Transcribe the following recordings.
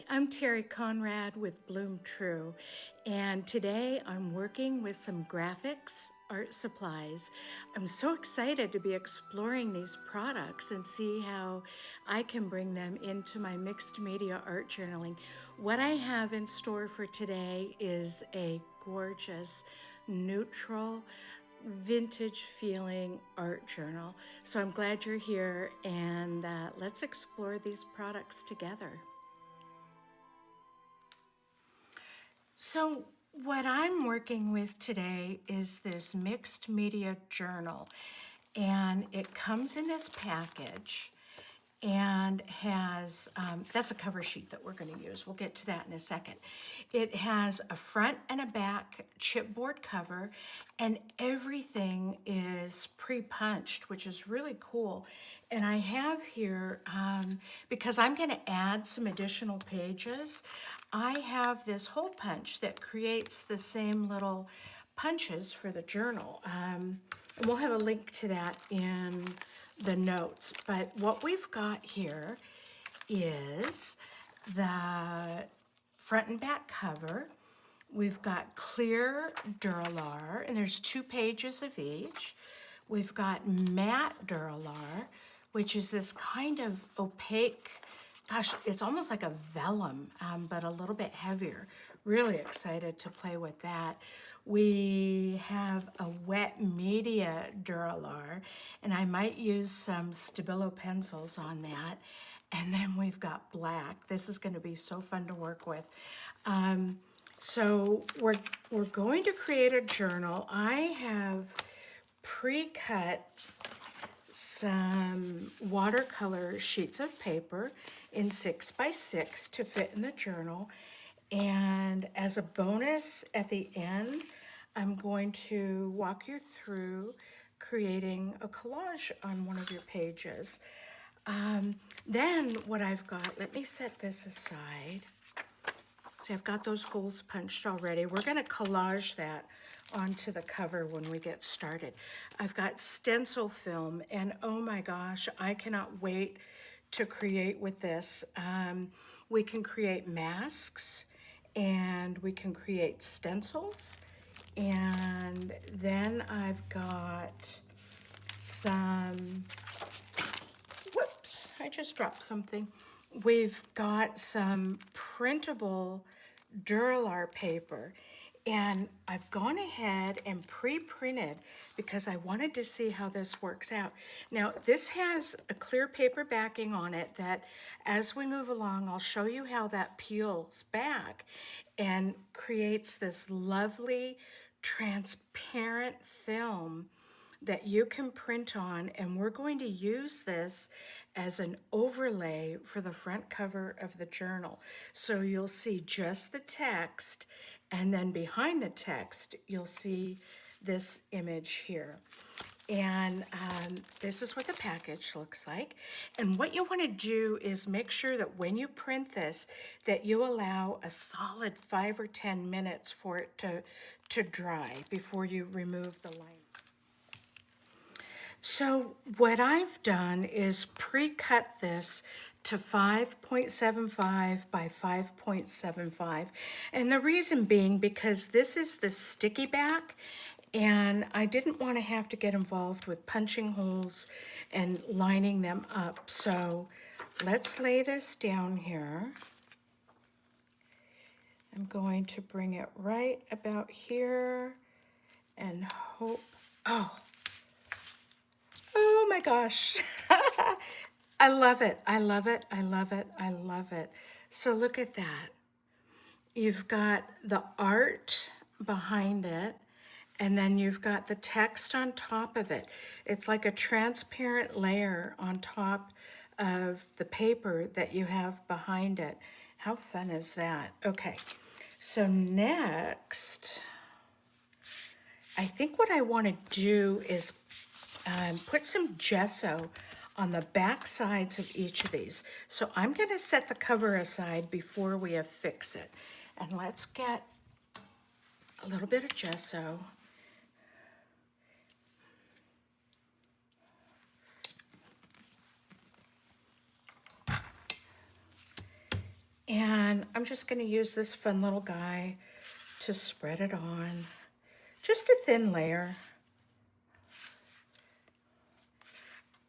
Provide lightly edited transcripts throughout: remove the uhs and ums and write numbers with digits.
Hi, I'm Terri Conrad with Bloom True, and today I'm working with some Grafix art supplies. I'm so excited to be exploring these products and see how I can bring them into my mixed media art journaling. What I have in store for today is a gorgeous, neutral, vintage feeling art journal. So I'm glad you're here, and let's explore these products together. So what I'm working with today is this mixed media journal, and it comes in this package and has, that's a cover sheet that we're going to use. We'll get to that in a second. It has a front and a back chipboard cover, and everything is pre-punched, which is really cool. And I have here, because I'm going to add some additional pages, I have this hole punch that creates the same little punches for the journal. And we'll have a link to that in the notes. But what we've got here is the front and back cover. We've got clear Duralar, and there's 2 pages of each. We've got matte Duralar, which is this kind of opaque, gosh, it's almost like a vellum, but a little bit heavier. Really excited to play with that. We have a wet media Duralar, and I might use some Stabilo pencils on that. And then we've got black. This is going to be so fun to work with. So we're going to create a journal. I have pre-cut some watercolor sheets of paper in 6x6 to fit in the journal. And as a bonus at the end, I'm going to walk you through creating a collage on one of your pages. Then what I've got, let me set this aside. See, I've got those holes punched already. We're going to collage that onto the cover when we get started. I've got stencil film, and oh my gosh, I cannot wait to create with this. We can create masks, and we can create stencils, and then I've got some, whoops, I just dropped something. We've got some printable Duralar paper, and I've gone ahead and pre-printed because I wanted to see how this works out. Now, this has a clear paper backing on it that as we move along, I'll show you how that peels back and creates this lovely transparent film that you can print on, and we're going to use this as an overlay for the front cover of the journal. So you'll see just the text, and then behind the text, you'll see this image here. And this is what the package looks like. And what you want to do is make sure that when you print this, that you allow a solid 5 or 10 minutes for it to dry before you remove the lining. So what I've done is pre-cut this to 5.75 by 5.75. And the reason being because this is the sticky back, and I didn't want to have to get involved with punching holes and lining them up. So let's lay this down here. I'm going to bring it right about here and hope, oh my gosh. I love it. I love it. I love it. I love it. So look at that. You've got the art behind it, and then you've got the text on top of it. It's like a transparent layer on top of the paper that you have behind it. How fun is that? Okay, so next, I think what I want to do is put some gesso on the back sides of each of these. So I'm going to set the cover aside before we affix it. And let's get a little bit of gesso. And And I'm just going to use this fun little guy to spread it on. Just a thin layer.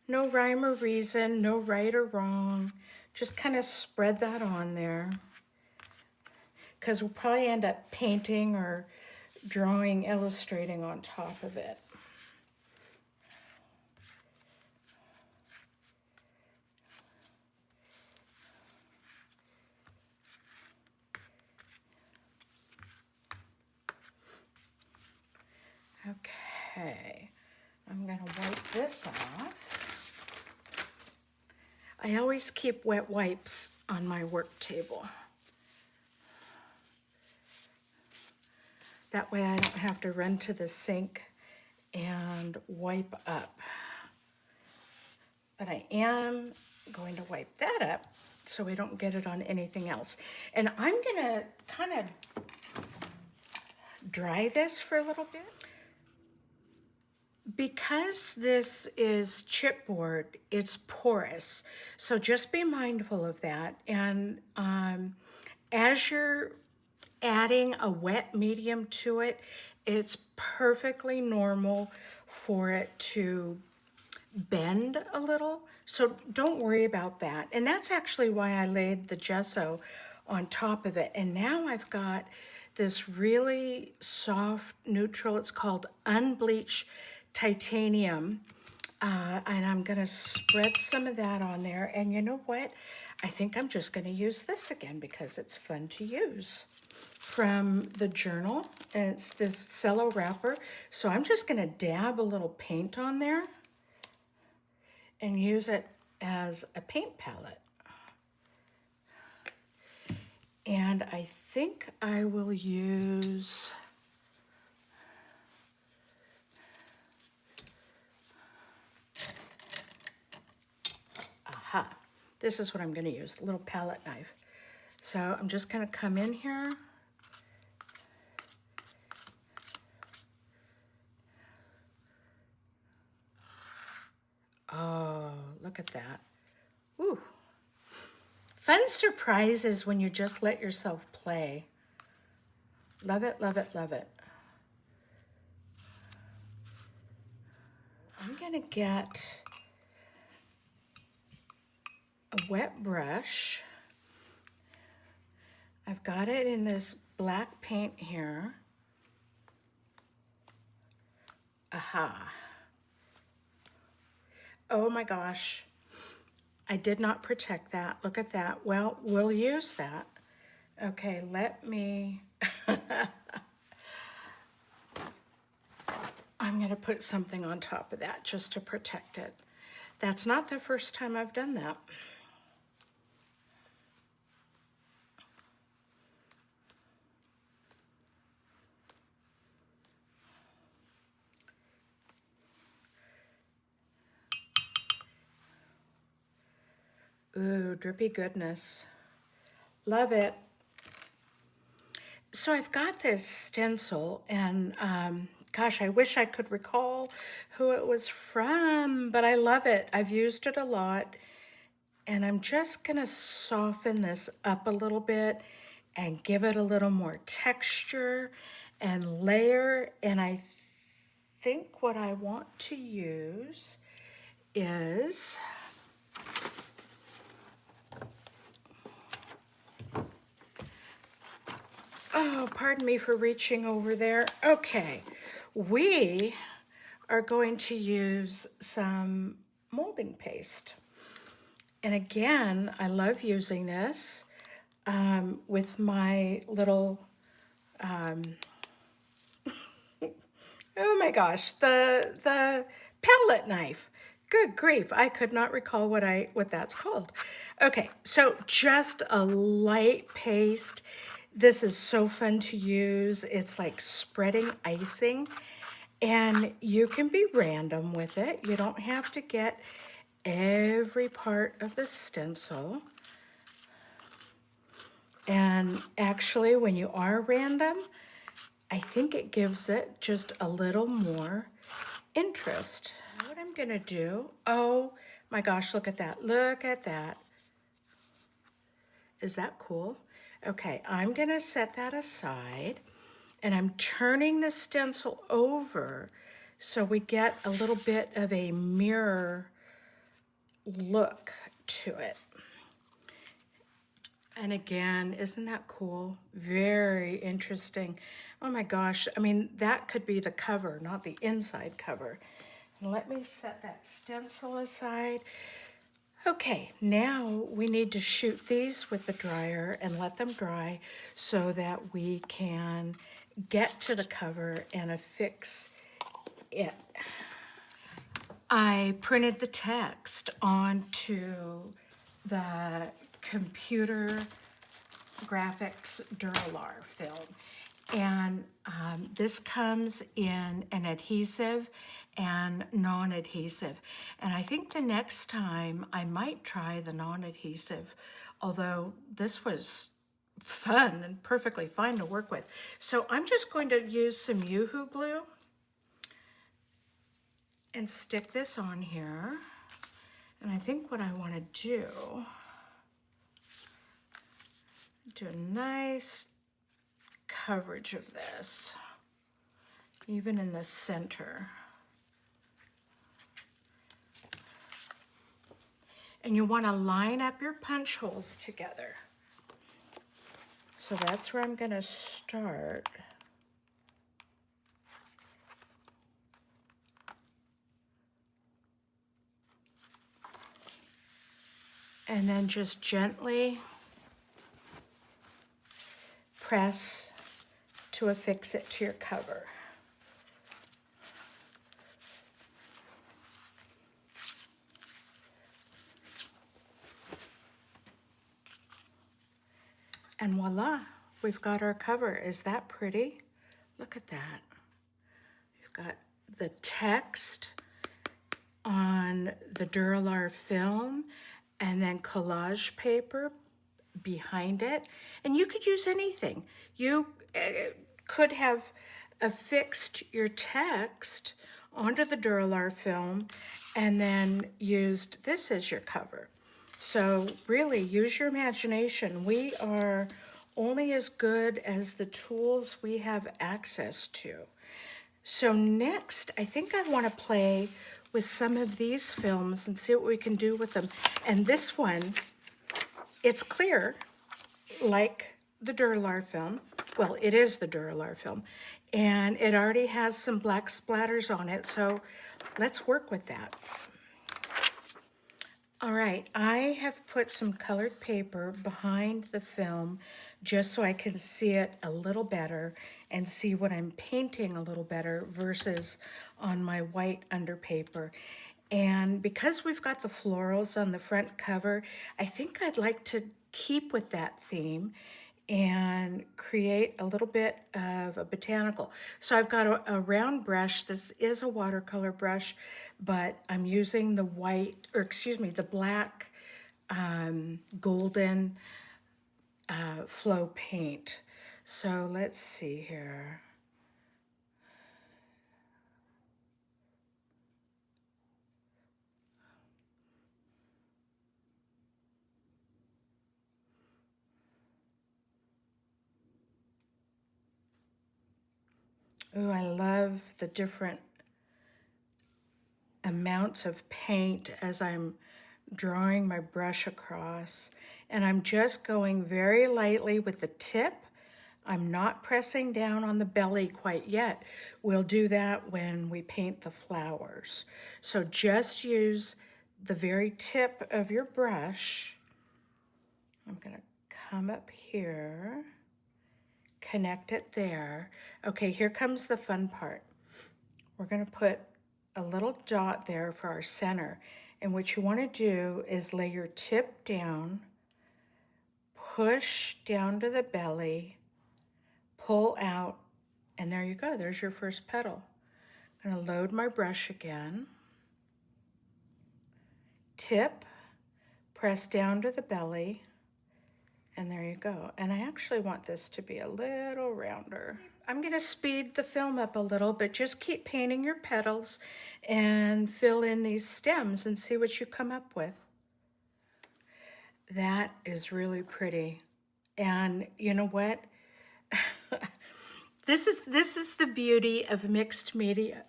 No rhyme or reason, no right or wrong. Just kind of spread that on there. Because we'll probably end up painting or drawing, illustrating on top of it. Okay, I'm gonna wipe this off. I always keep wet wipes on my work table. That way I don't have to run to the sink and wipe up. But I am going to wipe that up so we don't get it on anything else. And I'm gonna kind of dry this for a little bit. Because this is chipboard, it's porous, so just be mindful of that. And as you're adding a wet medium to it, it's perfectly normal for it to bend a little, so don't worry about that. And that's actually why I laid the gesso on top of it. And now I've got this really soft neutral, it's called unbleached titanium, and I'm gonna spread some of that on there. And you know what? I think I'm just gonna use this again because it's fun to use. From the journal, and it's this cello wrapper. So I'm just gonna dab a little paint on there and use it as a paint palette. And I think I will use this is what I'm going to use, a little palette knife. So I'm just going to come in here. Oh, look at that. Ooh. Fun surprises when you just let yourself play. Love it, love it, love it. I'm going to get a wet brush. I've got it in this black paint here. Aha. Oh my gosh. I did not protect that. Look at that. Well, we'll use that. Okay, let me... I'm going to put something on top of that just to protect it. That's not the first time I've done that. Ooh, drippy goodness. Love it. So I've got this stencil, and gosh, I wish I could recall who it was from, but I love it. I've used it a lot, and I'm just gonna soften this up a little bit and give it a little more texture and layer. And I think what I want to use is oh, pardon me for reaching over there. Okay, we are going to use some molding paste. And again, I love using this with my little, oh my gosh, the palette knife. Good grief, I could not recall what that's called. Okay, so just a light paste. This is so fun to use. It's like spreading icing, and you can be random with it. You don't have to get every part of the stencil. And actually, when you are random, I think it gives it just a little more interest. What I'm gonna do, oh my gosh, look at that, look at that. Is that cool? Okay, I'm gonna set that aside, and I'm turning the stencil over so we get a little bit of a mirror look to it. And again, isn't that cool? Very interesting. Oh my gosh, I mean, that could be the cover, not the inside cover. And let me set that stencil aside. Okay, now we need to shoot these with the dryer and let them dry so that we can get to the cover and affix it. I printed the text onto the computer graphics Duralar film. And this comes in an adhesive and non-adhesive. And I think the next time I might try the non-adhesive, although this was fun and perfectly fine to work with. So I'm just going to use some Uhu Glue and stick this on here. And I think what I want to do a nice coverage of this, even in the center. And you want to line up your punch holes together. So that's where I'm going to start. And then just gently press to affix it to your cover. And voila, we've got our cover. Is that pretty? Look at that. We've got the text on the Duralar film and then collage paper behind it. And you could use anything. You could have affixed your text onto the Duralar film and then used this as your cover. So really use your imagination. We are only as good as the tools we have access to. So next, I think I want to play with some of these films and see what we can do with them. And this one, it's clear, like the Duralar film. Well, it is the Duralar film. And it already has some black splatters on it, so let's work with that. All right, I have put some colored paper behind the film just so I can see it a little better and see what I'm painting a little better versus on my white under paper. And because we've got the florals on the front cover, I think I'd like to keep with that theme and create a little bit of a botanical. So I've got a round brush. This is a watercolor brush, but I'm using the white, or excuse me, the black golden flow paint. So let's see here. Oh, I love the different amounts of paint as I'm drawing my brush across. And I'm just going very lightly with the tip. I'm not pressing down on the belly quite yet. We'll do that when we paint the flowers. So just use the very tip of your brush. I'm gonna come up here, connect it there. Okay, here comes the fun part. We're gonna put a little dot there for our center. And what you wanna do is lay your tip down, push down to the belly, pull out, and there you go, there's your first petal. I'm gonna load my brush again, tip, press down to the belly, and there you go. And I actually want this to be a little rounder. I'm gonna speed the film up a little, but just keep painting your petals and fill in these stems and see what you come up with. That is really pretty. And you know what? This is the beauty of mixed media,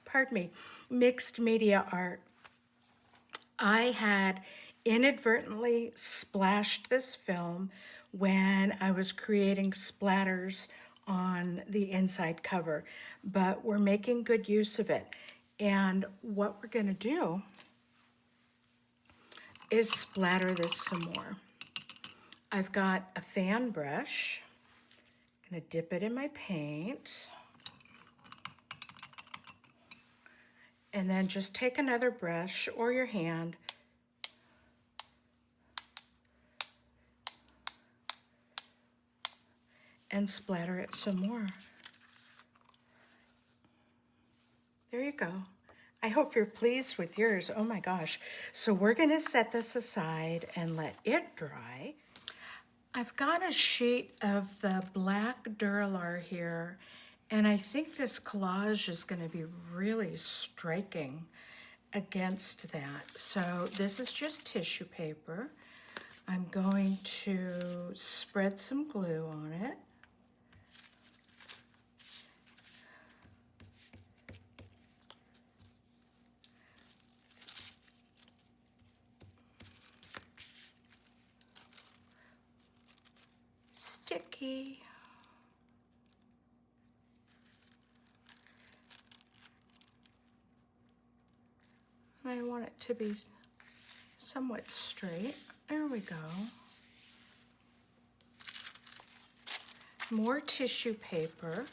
pardon me, mixed media art. I had inadvertently splashed this film when I was creating splatters on the inside cover, but we're making good use of it. And what we're going to do is splatter this some more. I've got a fan brush. I'm going to dip it in my paint. And then just take another brush or your hand and splatter it some more. There you go. I hope you're pleased with yours. Oh my gosh. So we're going to set this aside and let it dry. I've got a sheet of the black Duralar here, and I think this collage is going to be really striking against that. So this is just tissue paper. I'm going to spread some glue on it. Sticky. I want it to be somewhat straight. There we go. More tissue paper.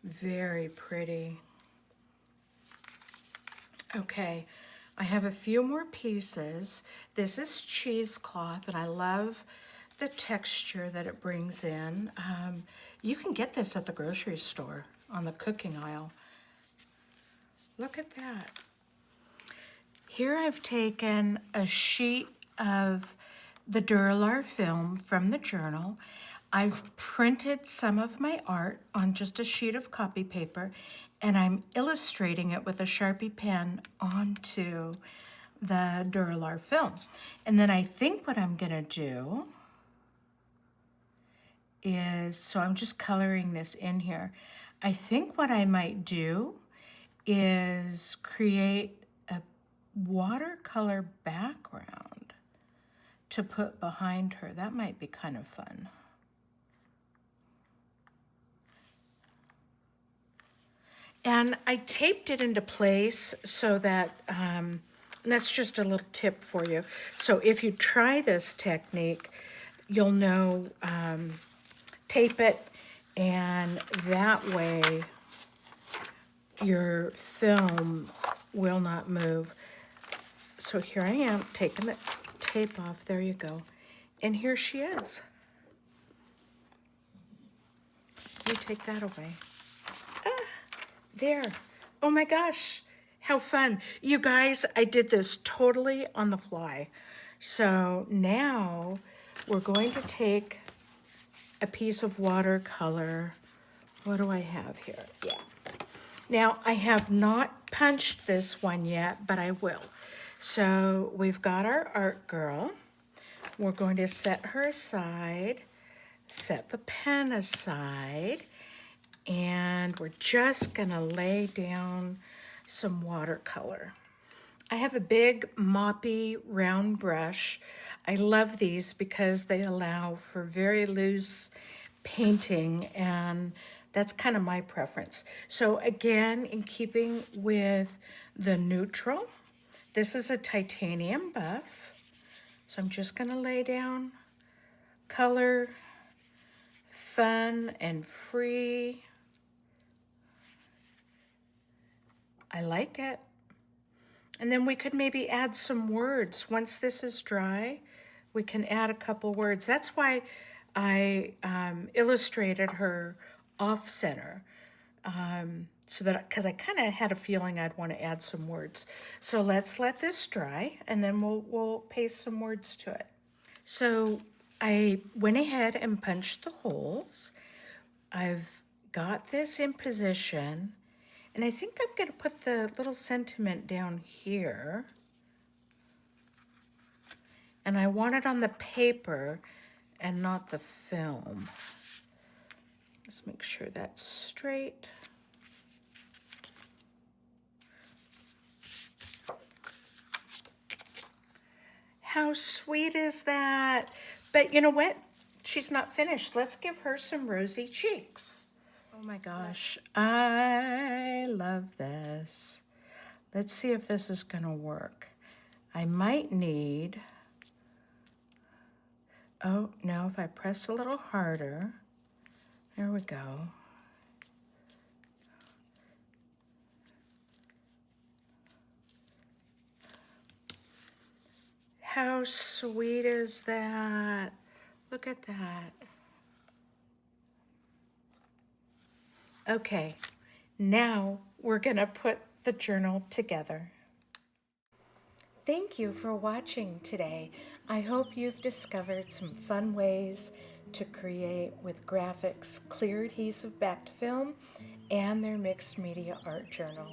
Very pretty. Okay, I have a few more pieces. This is cheesecloth, and I love the texture that it brings in. You can get this at the grocery store on the cooking aisle. Look at that. Here I've taken a sheet of the Duralar film from the journal. I've printed some of my art on just a sheet of copy paper, and I'm illustrating it with a Sharpie pen onto the Duralar film. And then I think what I'm gonna do is, so I'm just coloring this in here. I think what I might do is create a watercolor background to put behind her. That might be kind of fun. And I taped it into place so that, and that's just a little tip for you. So if you try this technique, you'll know, tape it, and that way your film will not move. So here I am taking the tape off. There you go. And here she is. You take that away. There. Oh my gosh, how fun. You guys, I did this totally on the fly. So now we're going to take a piece of watercolor. What do I have here? Yeah. Now, I have not punched this one yet, but I will. So we've got our art girl. We're going to set her aside, set the pen aside, and we're just gonna lay down some watercolor. I have a big moppy round brush. I love these because they allow for very loose painting, and that's kind of my preference. So again, in keeping with the neutral, this is a titanium buff. So I'm just gonna lay down color, fun and free. I like it. And then we could maybe add some words. Once this is dry, we can add a couple words. That's why I illustrated her off center. So that, because I kind of had a feeling I'd want to add some words. So let's let this dry, and then we'll paste some words to it. So I went ahead and punched the holes. I've got this in position, and I think I'm going to put the little sentiment down here. And I want it on the paper and not the film. Let's make sure that's straight. How sweet is that? But you know what? She's not finished. Let's give her some rosy cheeks. Oh my gosh, I love this. Let's see if this is gonna work. I might need, oh no, if I press a little harder, there we go. How sweet is that? Look at that. Okay, now we're gonna put the journal together. Thank you for watching today. I hope you've discovered some fun ways to create with Grafix clear adhesive back to film and their mixed media art journal.